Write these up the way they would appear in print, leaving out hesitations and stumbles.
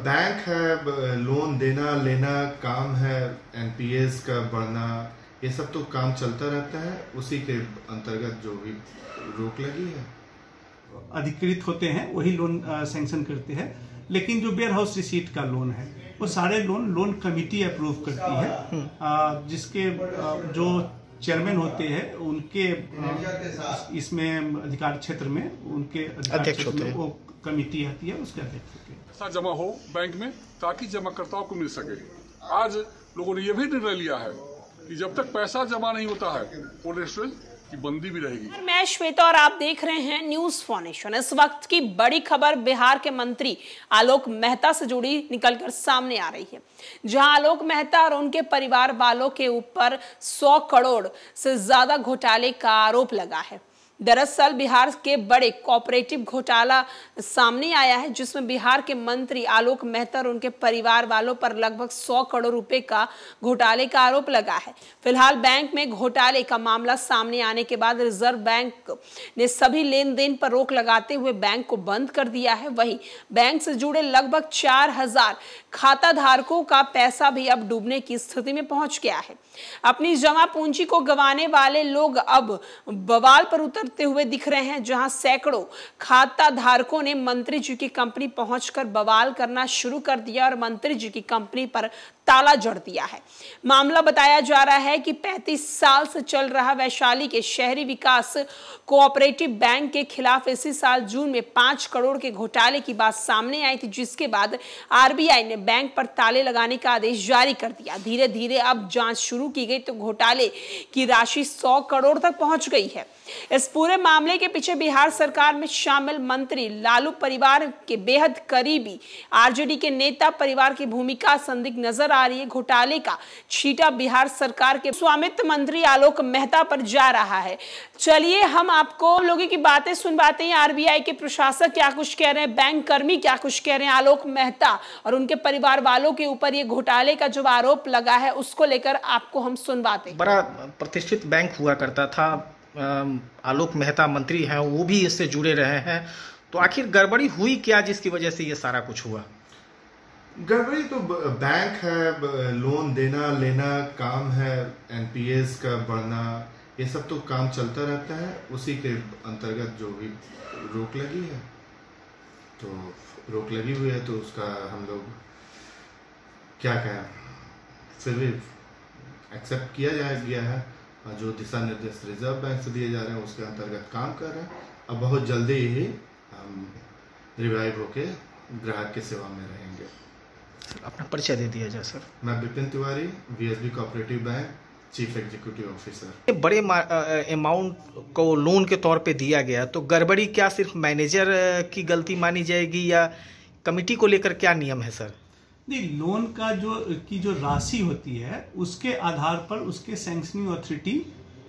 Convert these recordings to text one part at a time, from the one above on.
Bank है, loan देना लेना काम है, एनपीएस का बढ़ना, ये सब तो काम चलता रहता है। उसी के अंतर्गत जो भी रोक लगी है, अधिकृत होते हैं वही लोन सैंक्शन करते हैं। लेकिन जो वेयर हाउस रिसीट का लोन है वो सारे लोन कमेटी अप्रूव करती है, जिसके जो चेयरमैन होते हैं उनके इसमें अधिकार क्षेत्र में उनके अध्यक्ष होते हैं। वो कमेटी आती है, उसके अध्यक्ष होते हैं। पैसा जमा हो बैंक में ताकि जमाकर्ताओं को मिल सके। आज लोगों ने यह भी निर्णय लिया है कि जब तक पैसा जमा नहीं होता है कोल्ड स्टोरेज की बंदी भी रहेगी। मैं श्वेता और आप देख रहे हैं न्यूज फॉर्नेशन। इस वक्त की बड़ी खबर बिहार के मंत्री आलोक मेहता से जुड़ी निकलकर सामने आ रही है, जहां आलोक मेहता और उनके परिवार वालों के ऊपर 100 करोड़ से ज्यादा घोटाले का आरोप लगा है। दरअसल बिहार के बड़े कोऑपरेटिव घोटाला सामने आया है, जिसमें बिहार के मंत्री आलोक मेहता और उनके परिवार वालों पर लगभग 100 करोड़ रुपए का घोटाले का आरोप लगा है। फिलहाल बैंक में घोटाले का मामला सामने आने के बाद रिजर्व बैंक ने सभी लेन देन पर रोक लगाते हुए बैंक को बंद कर दिया है। वहीं बैंक से जुड़े लगभग 4000 खाता धारकों का पैसा भी अब डूबने की स्थिति में पहुंच गया है। अपनी जमा पूंजी को गंवाने वाले लोग अब बवाल पर उतरते हुए दिख रहे हैं, जहां सैकड़ों खाता धारकों ने मंत्री जी की कंपनी पहुंचकर बवाल करना शुरू कर दिया और मंत्री जी की कंपनी पर ताला जड़ दिया है। मामला बताया जा रहा है कि 35 साल से चल रहा वैशाली के शहरी विकास कोऑपरेटिव बैंक के खिलाफ इसी साल जून में 5 करोड़ के घोटाले की बात सामने आई थी, जिसके बाद आरबीआई ने बैंक पर ताले लगाने का आदेश जारी कर दिया। धीरे धीरे अब जांच शुरू की गई तो घोटाले की राशि 100 करोड़ तक पहुंच गई है। इस पूरे मामले के पीछे बिहार सरकार में शामिल मंत्री लालू परिवार के बेहद करीबी आरजेडी के नेता परिवार की भूमिका संदिग्ध नजर आ रही है। घोटाले का छींटा बिहार सरकार के स्वामित्व मंत्री आलोक मेहता पर जा रहा है। चलिए हम आपको लोगों की बातें सुनवाते हैं। आरबीआई के प्रशासक क्या कुछ कह रहे हैं, बैंक कर्मी क्या कुछ कह रहे हैं, आलोक मेहता और उनके परिवार वालों के ऊपर ये घोटाले का जो आरोप लगा है उसको लेकर आपको हम सुनवाते हैं। बड़ा प्रतिष्ठित बैंक हुआ करता था, आलोक मेहता मंत्री हैं, वो भी इससे जुड़े रहे हैं, तो आखिर गड़बड़ी हुई क्या जिसकी वजह से ये सारा कुछ हुआ? गड़बड़ी तो बैंक है, लोन देना लेना काम है, एनपीएस का बढ़ना, ये सब तो काम चलता रहता है। उसी के अंतर्गत जो भी रोक लगी है, तो रोक लगी हुई है तो उसका हम लोग क्या कहें, फिर भी एक्सेप्ट किया गया है। जो दिशा निर्देश रिजर्व बैंक से दिए जा रहे हैं उसके अंतर्गत काम कर रहे हैं। अब बहुत जल्दी ही हम रिवाइव होके ग्राहक की सेवा में रहेंगे। अपना परिचय दे दिया जाए सर। मैं Vipin Tiwari, VSB cooperative bank chief executive officer. बड़े अमाउंट को लोन के तौर पे दिया गया, तो गड़बड़ी क्या सिर्फ मैनेजर की गलती मानी जाएगी या कमेटी को लेकर क्या नियम है सर? नहीं, लोन का जो राशि होती है उसके आधार पर उसके सैंक्शनिंग अथॉरिटी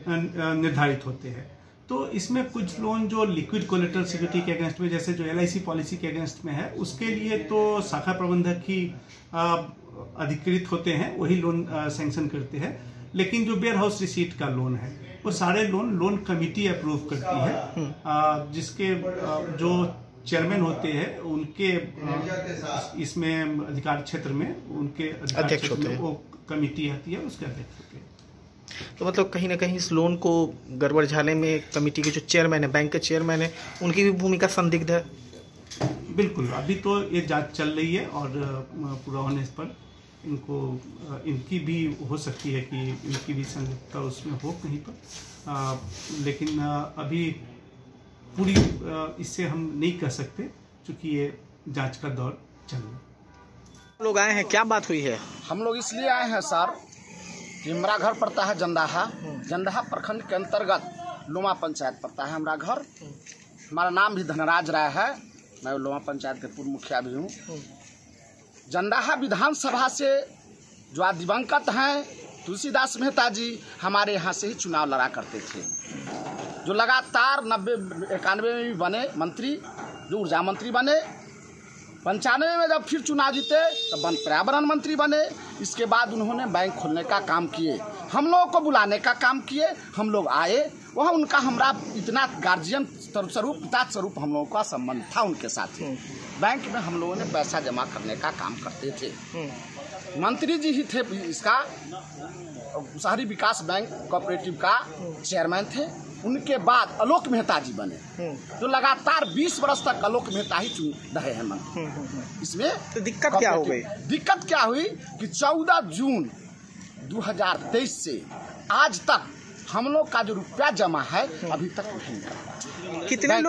निर्धारित होते हैं। तो इसमें कुछ लोन जो लिक्विड कोलेटरल सिक्योरिटी के अगेंस्ट में, जैसे जो एलआईसी पॉलिसी के अगेंस्ट में है, उसके लिए तो शाखा प्रबंधक ही अधिकृत होते हैं, वही लोन सैंक्शन करते हैं। लेकिन जो वेयर हाउस रिसीट का लोन है वो सारे लोन कमेटी अप्रूव करती है, जिसके जो चेयरमैन होते हैं उनके इसमें अधिकार क्षेत्र में उनके अध्यक्ष होते हैं। वो कमेटी आती है, उसके अध्यक्ष होते हैं। तो मतलब कहीं ना कहीं इस लोन को गड़बड़ झाले में कमेटी के जो चेयरमैन है, बैंक के चेयरमैन है, उनकी भी भूमिका संदिग्ध है। बिल्कुल, अभी तो ये जांच चल रही है और पूरा होने पर इनकी भी हो सकती है कि इनकी भी संदिग्धता उसमें हो कहीं पर, लेकिन अभी पूरी इससे हम नहीं कह सकते क्योंकि ये जांच का दौर चल रहा है। लोग आए हैं, क्या बात हुई है? हम लोग इसलिए आए हैं सर कि हमारा घर पड़ता है जंदाहा प्रखंड के अंतर्गत लोमा पंचायत पड़ता है हमारा घर। हमारा नाम भी धनराज राय है, मैं लोमा पंचायत के पूर्व मुखिया भी हूँ। जंदाहा विधानसभा से जो आज दिवंगत हैं तुलसीदास मेहता जी हमारे यहाँ से ही चुनाव लड़ा करते थे, जो लगातार 90-91 में भी बने मंत्री, जो ऊर्जा मंत्री बने। 95 में जब फिर चुनाव जीते तब वन पर्यावरण मंत्री बने। इसके बाद उन्होंने बैंक खोलने का काम किए, हम लोगों को बुलाने का काम किए, हम लोग आए, वह उनका हमरा इतना गार्जियन स्वरूप पिता स्वरूप हम लोगों का संबंध था उनके साथ। बैंक में हम लोगों ने पैसा जमा करने का काम करते थे। मंत्री जी ही थे इसका, शहरी विकास बैंक कोऑपरेटिव का चेयरमैन थे। उनके बाद आलोक मेहता जी बने, जो लगातार 20 वर्ष तक आलोक मेहता ही चुन रहे हैं मंत्री। इसमें तो दिक्कत क्या हो गई? दिक्कत क्या हुई कि 14 जून 2023 से आज तक हम लोग का जो रुपया जमा है अभी तक नहीं है। कितने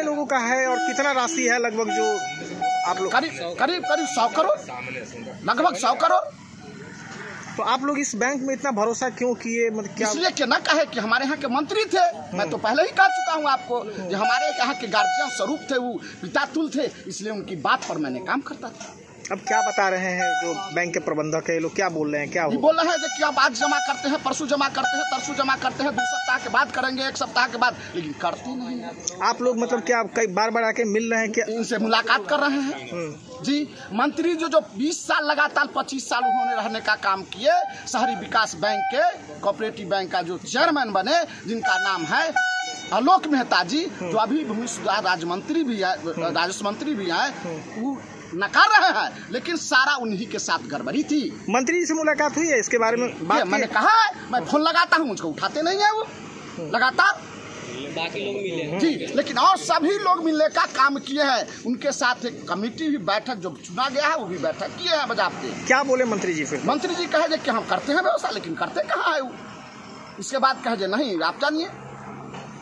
लोगों का है और कितना राशि है लगभग जो आप लोग? करीब 100 करोड़, लगभग 100 करोड़। तो आप लोग इस बैंक में इतना भरोसा क्यों किए? मतलब क्या? इसलिए कि न कहे कि हमारे यहाँ के मंत्री थे। मैं तो पहले ही कह चुका हूँ आपको कि हमारे यहाँ के गार्जियन स्वरूप थे, वो पिता तुल्य थे, इसलिए उनकी बात पर मैंने काम करता था। अब क्या बता रहे हैं जो बैंक के प्रबंधक है, ये लोग क्या बोल रहे हैं? क्या बोल रहे हैं कि अब आज जमा करते हैं, परसों जमा करते हैं, तरसों जमा करते हैं, 2 सप्ताह के बाद करेंगे, 1 सप्ताह के बाद, लेकिन करते नहीं है। आप लोग मतलब क्या कई बार आके मिल रहे हैं? क्या इनसे मुलाकात कर रहे हैं? जी, मंत्री जो 20 साल लगातार 25 साल उन्होंने रहने का काम किए, शहरी विकास बैंक के कोऑपरेटिव बैंक का जो चेयरमैन बने, जिनका नाम है आलोक मेहता जी, जो अभी भूमि सुधार राज्य मंत्री भी है, राजस्व मंत्री भी है, वो नकार रहे हैं, लेकिन सारा उन्हीं के साथ गड़बड़ी थी। मंत्री से मुलाकात हुई है इसके बारे में बात? मैंने कहा है, मैं फोन लगाता हूँ, मुझको उठाते नहीं है वो लगातार। बाकी लोग मिले जी, लेकिन और सभी लोग मिलने का काम किए हैं। उनके साथ एक कमेटी भी बैठक जो चुना गया है वो भी बैठक किए हैं बजाते। क्या बोले मंत्री जी? फिर मंत्री जी कहे कि हम करते हैं व्यवस्था, लेकिन करते कहाँ है वो। इसके बाद कहे नहीं आप जानिए।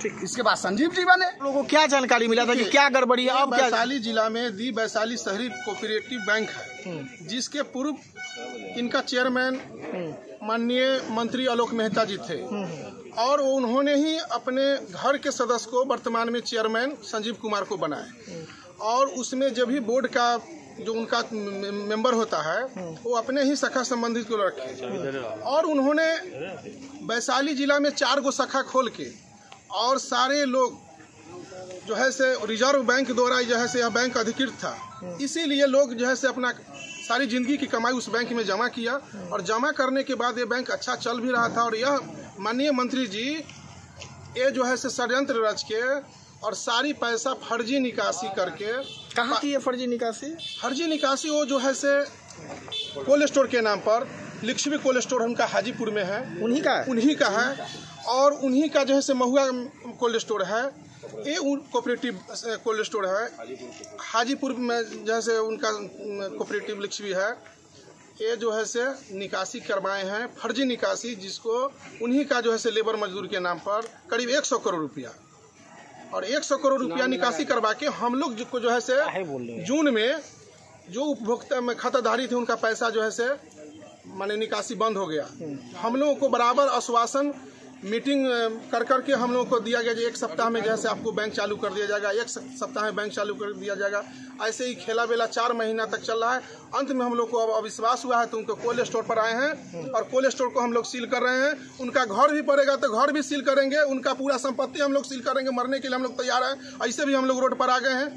ठीक, इसके बाद संजीव जी बने। लोगों को क्या जानकारी मिला था कि क्या गड़बड़ी है? अब क्या वैशाली जिला में दी वैशाली शहरी कोऑपरेटिव बैंक है, जिसके पूर्व इनका चेयरमैन माननीय मंत्री आलोक मेहता जी थे, और उन्होंने ही अपने घर के सदस्य को वर्तमान में चेयरमैन संजीव कुमार को बनाए, और उसमें जब भी बोर्ड का जो उनका मेंबर होता है वो अपने ही शाखा संबंधित को रखे, और उन्होंने वैशाली जिला में 4 गो शाखा खोल के, और सारे लोग जो है से रिजर्व बैंक द्वारा जो है से यह बैंक अधिकृत था, इसीलिए लोग जो है से अपना सारी जिंदगी की कमाई उस बैंक में जमा किया, और जमा करने के बाद ये बैंक अच्छा चल भी रहा था। और यह माननीय मंत्री जी ये जो है से षड्यंत्र रच के और सारी पैसा फर्जी निकासी करके। कहाँ की ये फर्जी निकासी? फर्जी निकासी वो जो है से कोल्ड स्टोर के नाम पर, लिक्ष्मी कोल्ड स्टोर उनका हाजीपुर में है, उन्हीं का है, और उन्हीं का जो है से महुआ कोल्ड स्टोर है, ये कोऑपरेटिव कोल्ड स्टोर है हाजीपुर में, जैसे उनका कोऑपरेटिव लिक्ष्मी है। ये जो है से निकासी करवाए हैं, फर्जी निकासी, जिसको उन्हीं का जो है से लेबर मजदूर के नाम पर करीब 100 करोड़ रुपया, और 100 करोड़ रुपया निकासी करवा के हम लोग को जो है से जून में जो उपभोक्ता में खाताधारी थे उनका पैसा जो है से माने निकासी बंद हो गया। हम लोगों को बराबर आश्वासन मीटिंग कर करके हम लोगों को दिया गया कि 1 सप्ताह में जैसे आपको बैंक चालू कर दिया जाएगा, 1 सप्ताह में बैंक चालू कर दिया जाएगा। ऐसे ही खेला बेला 4 महीना तक चल रहा है। अंत में हम लोग को अब अविश्वास हुआ है, तो उनको कोल्ड स्टोर पर आए हैं, और कोल्ड स्टोर को हम लोग सील कर रहे हैं। उनका घर भी पड़ेगा तो घर भी सील करेंगे, उनका पूरा संपत्ति हम लोग सील करेंगे। मरने के लिए हम लोग तैयार हैं। ऐसे भी हम लोग रोड पर आ गए हैं।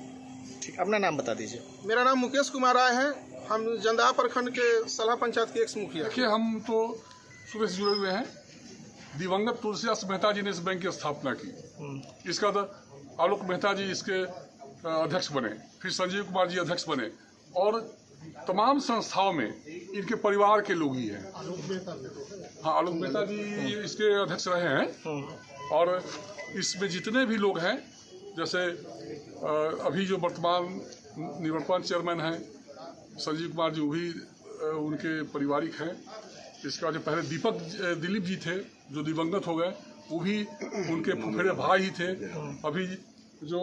ठीक, अपना नाम बता दीजिए। मेरा नाम मुकेश कुमार राय है, हम जंदाहा प्रखंड के सलाह पंचायत के एक्स मुखिया। देखिए, हम तो सुबह से जुड़े हुए हैं। दिवंगत तुलसीदास मेहता जी ने इस बैंक की स्थापना की, इसका आलोक मेहता जी इसके अध्यक्ष बने, फिर संजीव कुमार जी अध्यक्ष बने, और तमाम संस्थाओं में इनके परिवार के लोग ही हैं। हाँ, आलोक मेहता जी इसके अध्यक्ष रहे हैं, और इसमें जितने भी लोग हैं, जैसे अभी जो वर्तमान निवर्तमान चेयरमैन हैं संजीव कुमार जी, वो भी उनके पारिवारिक हैं। इसका जो पहले दिलीप जी थे जो दिवंगत हो गए, वो भी उनके फुफेरे भाई ही थे। अभी जो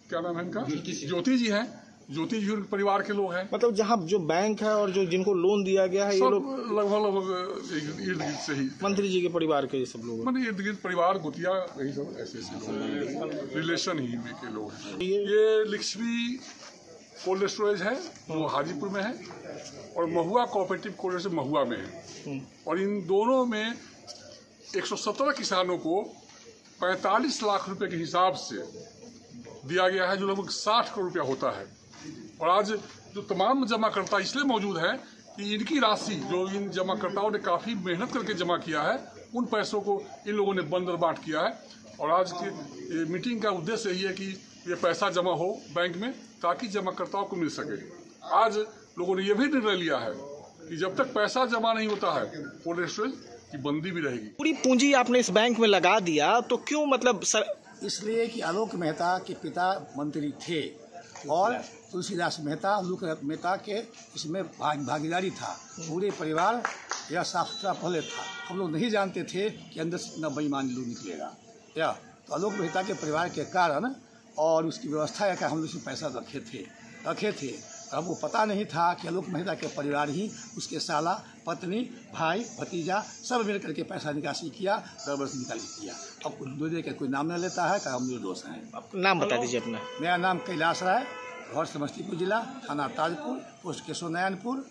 क्या नाम है इनका, ज्योति जी हैं, ज्योति जी उनके परिवार के लोग हैं। मतलब जहाँ जो बैंक है और जो जिनको लोन दिया गया है, ये लोग लगभग इर्द गिर्द से ही मंत्री जी के परिवार के सब लोग, मतलब इर्द गिर्द परिवार, गुतिया, यही सब ऐसे लोग, रिलेशन ही के लोग हैं। ये लिक्ष्मी कोल्ड स्टोरेज है वो हाजीपुर में है, और महुआ कोऑपरेटिव कोल्ड स्टोरेज महुआ में है, और इन दोनों में 117 किसानों को 45 लाख रुपए के हिसाब से दिया गया है, जो लगभग 60 करोड़ रुपया होता है। और आज जो तमाम जमाकर्ता इसलिए मौजूद हैं कि इनकी राशि जो इन जमाकर्ताओं ने काफ़ी मेहनत करके जमा किया है, उन पैसों को इन लोगों ने बंद और बांट किया है। और आज की ये मीटिंग का उद्देश्य यही है कि ये पैसा जमा हो बैंक में ताकि जमाकर्ताओं को मिल सके। आज लोगों ने यह भी निर्णय लिया है कि जब तक पैसा जमा नहीं होता है कोल्ड स्टोरेज की बंदी भी रहेगी। पूरी पूंजी आपने इस बैंक में लगा दिया तो क्यों, मतलब सर? इसलिए कि आलोक मेहता के पिता मंत्री थे और तुलसीदास मेहता, आलोक मेहता के इसमें भागीदारी था। पूरे परिवार यह साफ सुथरा पहले था। हम लोग नहीं जानते थे कि अंदर से इतना बेईमानी लोग निकलेगा। या तो आलोक मेहता के परिवार के कारण और उसकी व्यवस्था है कि हम लोग उसमें पैसा रखे थे। अब वो पता नहीं था कि आलोक मेहता के परिवार ही उसके साला, पत्नी, भाई, भतीजा सब मिल करके पैसा निकासी किया, गड़बड़ से निकाली किया। अब कुछ दूसरे का कोई नाम न लेता है कि हम निर्दोष हैं। नाम बता दीजिए अपना। मेरा नाम कैलाश राय, घर समस्तीपुर जिला, थाना ताजपुर, पोस्ट केशव नयनपुर।